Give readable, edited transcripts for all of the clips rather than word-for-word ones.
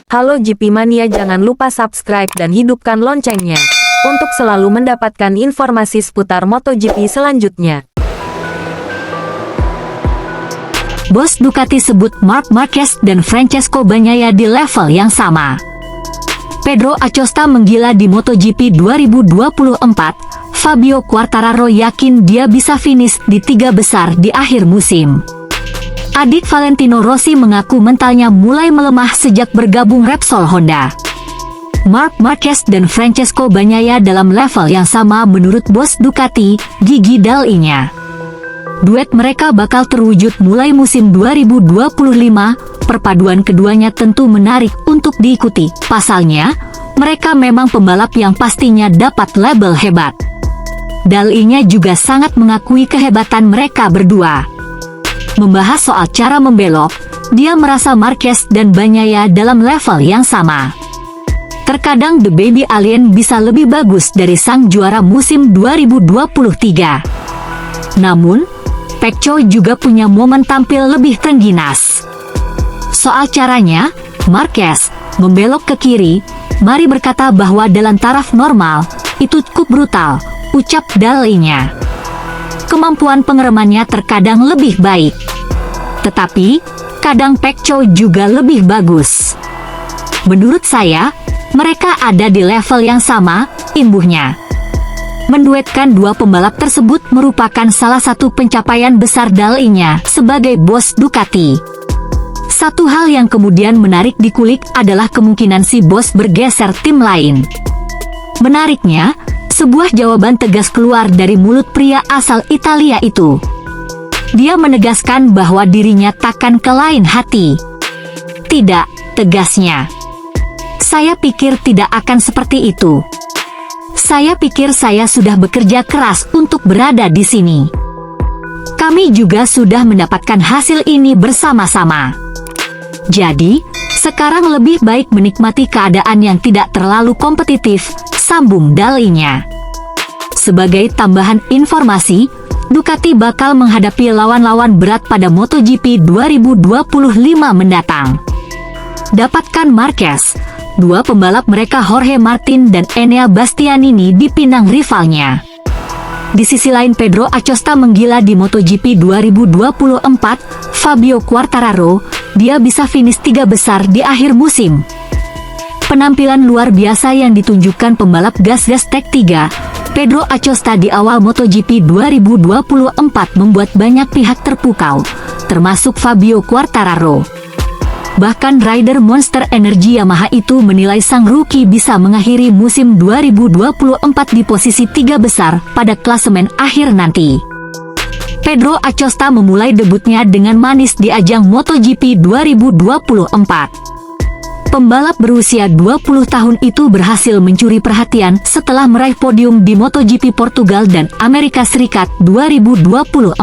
Halo GP Mania, jangan lupa subscribe dan hidupkan loncengnya untuk selalu mendapatkan informasi seputar MotoGP selanjutnya. Bos Ducati sebut Marc Marquez dan Francesco Bagnaia di level yang sama. Pedro Acosta menggila di MotoGP 2024. Fabio Quartararo yakin dia bisa finish di 3 besar di akhir musim. Adik Valentino Rossi mengaku mentalnya mulai melemah sejak bergabung Repsol Honda. Marc Marquez dan Francesco Bagnaia dalam level yang sama menurut bos Ducati, Gigi Dall'Igna. Duet mereka bakal terwujud mulai musim 2025. Perpaduan keduanya tentu menarik untuk diikuti. Pasalnya, mereka memang pembalap yang pastinya dapat label hebat. Dall'Igna juga sangat mengakui kehebatan mereka berdua. Membahas soal cara membelok, dia merasa Marquez dan Bagnaia dalam level yang sama. Terkadang The Baby Alien bisa lebih bagus dari sang juara musim 2023. Namun, Pecco juga punya momen tampil lebih terengginas. Soal caranya, Marquez membelok ke kiri, mari berkata bahwa dalam taraf normal, itu cukup brutal, ucap Dall'Igna. Kemampuan pengeremannya terkadang lebih baik. Tetapi, kadang Pecco juga lebih bagus. Menurut saya, mereka ada di level yang sama, imbuhnya. Menduetkan dua pembalap tersebut merupakan salah satu pencapaian besar Dall'Igna sebagai bos Ducati. Satu hal yang kemudian menarik dikulik adalah kemungkinan si bos bergeser tim lain. Menariknya, sebuah jawaban tegas keluar dari mulut pria asal Italia itu. Dia menegaskan bahwa dirinya takkan ke lain hati. Tidak, tegasnya. Saya pikir tidak akan seperti itu. Saya pikir saya sudah bekerja keras untuk berada di sini. Kami juga sudah mendapatkan hasil ini bersama-sama. Jadi, sekarang lebih baik menikmati keadaan yang tidak terlalu kompetitif, sambung Dall'Igna. Sebagai tambahan informasi, Ducati bakal menghadapi lawan-lawan berat pada MotoGP 2025 mendatang. Dapatkan Marquez, dua pembalap mereka Jorge Martin dan Enea Bastianini dipinang rivalnya. Di sisi lain Pedro Acosta menggila di MotoGP 2024, Fabio Quartararo, dia bisa finish 3 besar di akhir musim. Penampilan luar biasa yang ditunjukkan pembalap gas-gas Tech 3, Pedro Acosta di awal MotoGP 2024 membuat banyak pihak terpukau, termasuk Fabio Quartararo. Bahkan rider Monster Energy Yamaha itu menilai sang rookie bisa mengakhiri musim 2024 di posisi 3 besar pada klasemen akhir nanti. Pedro Acosta memulai debutnya dengan manis di ajang MotoGP 2024. Pembalap berusia 20 tahun itu berhasil mencuri perhatian setelah meraih podium di MotoGP Portugal dan Amerika Serikat 2024.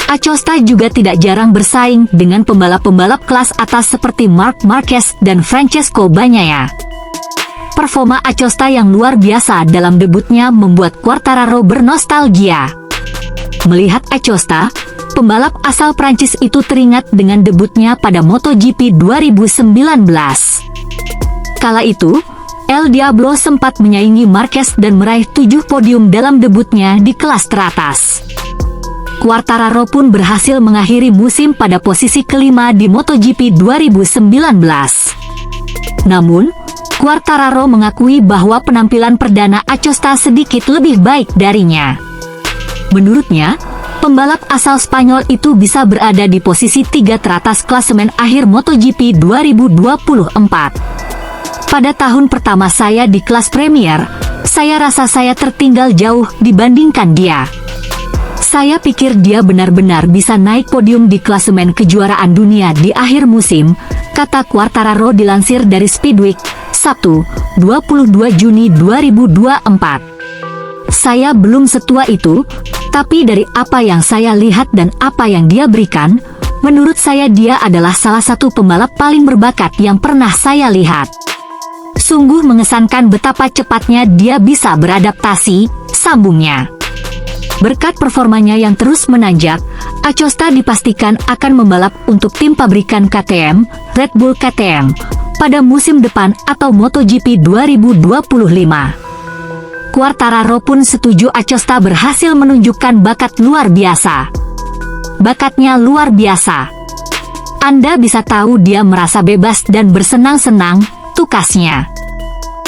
Acosta juga tidak jarang bersaing dengan pembalap-pembalap kelas atas seperti Marc Marquez dan Francesco Bagnaia. Performa Acosta yang luar biasa dalam debutnya membuat Quartararo bernostalgia. Melihat Acosta, pembalap asal Prancis itu teringat dengan debutnya pada MotoGP 2019. Kala itu, El Diablo sempat menyaingi Marquez dan meraih 7 podium dalam debutnya di kelas teratas. Quartararo pun berhasil mengakhiri musim pada posisi kelima di MotoGP 2019. Namun, Quartararo mengakui bahwa penampilan perdana Acosta sedikit lebih baik darinya. Menurutnya, pembalap asal Spanyol itu bisa berada di posisi 3 teratas klasemen akhir MotoGP 2024. Pada tahun pertama saya di kelas Premier, saya rasa saya tertinggal jauh dibandingkan dia. Saya pikir dia benar-benar bisa naik podium di klasemen kejuaraan dunia di akhir musim, kata Quartararo dilansir dari Speedweek, Sabtu, 22 Juni 2024. Saya belum setua itu, tapi dari apa yang saya lihat dan apa yang dia berikan, menurut saya dia adalah salah satu pembalap paling berbakat yang pernah saya lihat. Sungguh mengesankan betapa cepatnya dia bisa beradaptasi, sambungnya. Berkat performanya yang terus menanjak, Acosta dipastikan akan membalap untuk tim pabrikan KTM, Red Bull KTM, pada musim depan atau MotoGP 2025. Quartararo pun setuju Acosta berhasil menunjukkan bakat luar biasa. Bakatnya luar biasa. Anda bisa tahu dia merasa bebas dan bersenang-senang, tukasnya.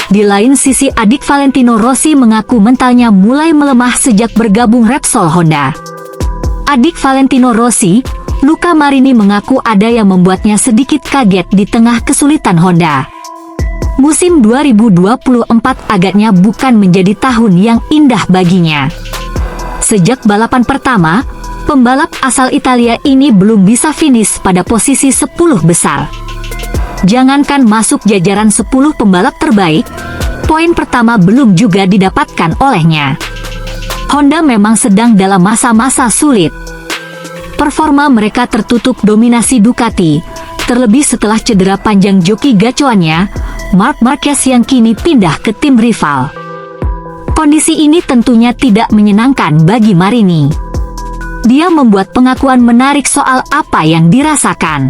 Di lain sisi adik Valentino Rossi mengaku mentalnya mulai melemah sejak bergabung Repsol Honda. Adik Valentino Rossi, Luca Marini mengaku ada yang membuatnya sedikit kaget di tengah kesulitan Honda. Musim 2024 agaknya bukan menjadi tahun yang indah baginya. Sejak balapan pertama, pembalap asal Italia ini belum bisa finish pada posisi 10 besar. Jangankan masuk jajaran 10 pembalap terbaik, poin pertama belum juga didapatkan olehnya. Honda memang sedang dalam masa-masa sulit. Performa mereka tertutup dominasi Ducati, terlebih setelah cedera panjang joki gacoannya, Marc Marquez yang kini pindah ke tim rival. Kondisi ini tentunya tidak menyenangkan bagi Marini. Dia membuat pengakuan menarik soal apa yang dirasakan.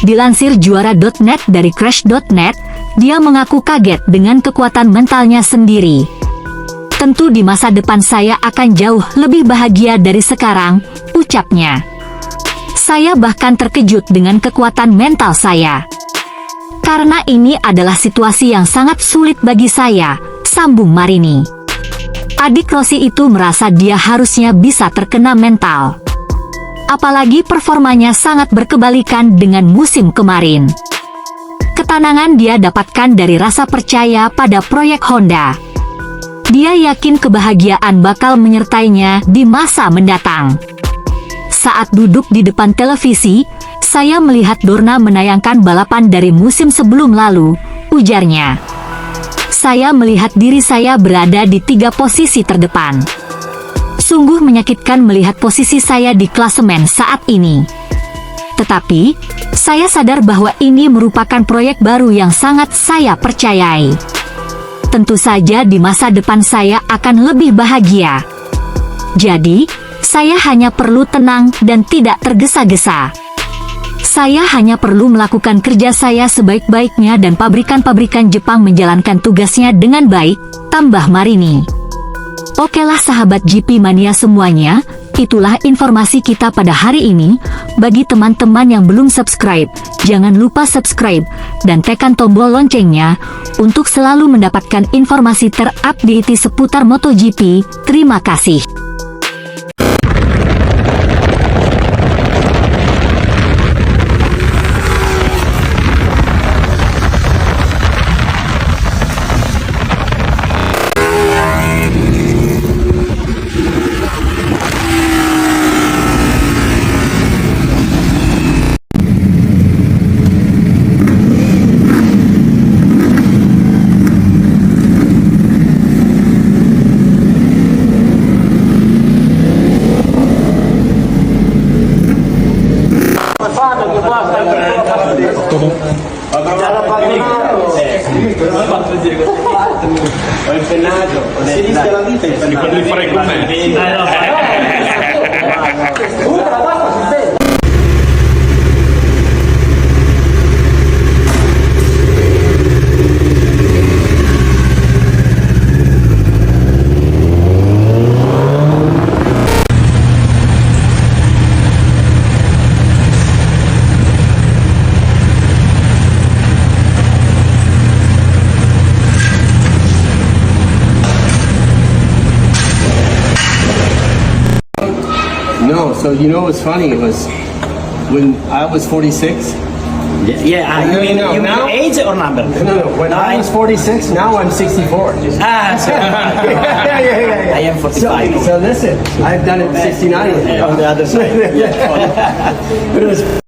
Dilansir juara.net dari crash.net, dia mengaku kaget dengan kekuatan mentalnya sendiri. Tentu di masa depan saya akan jauh lebih bahagia dari sekarang, ucapnya. Saya bahkan terkejut dengan kekuatan mental saya. Karena ini adalah situasi yang sangat sulit bagi saya, sambung Marini. Adik Rossi itu merasa dia harusnya bisa terkena mental. Apalagi performanya sangat berkebalikan dengan musim kemarin. Ketenangan dia dapatkan dari rasa percaya pada proyek Honda. Dia yakin kebahagiaan bakal menyertainya di masa mendatang. Saat duduk di depan televisi, saya melihat Dorna menayangkan balapan dari musim sebelum lalu, ujarnya. Saya melihat diri saya berada di 3 posisi terdepan. Sungguh menyakitkan melihat posisi saya di klasemen saat ini. Tetapi, saya sadar bahwa ini merupakan proyek baru yang sangat saya percayai. Tentu saja di masa depan saya akan lebih bahagia. Jadi, saya hanya perlu tenang dan tidak tergesa-gesa. Saya hanya perlu melakukan kerja saya sebaik-baiknya dan pabrikan-pabrikan Jepang menjalankan tugasnya dengan baik, tambah Marini. Okelah sahabat GP Mania semuanya, itulah informasi kita pada hari ini. Bagi teman-teman yang belum subscribe, jangan lupa subscribe dan tekan tombol loncengnya untuk selalu mendapatkan informasi terupdate seputar MotoGP. Terima kasih. Ho impennato, sinistra la vita e Di quello di fare con me. No, so you know what's funny? It was when I was 46. Yeah, you mean now? age or number? No, when I was 46, now I'm 64. I am 45. So listen, I've done it 69 on the other side. But it was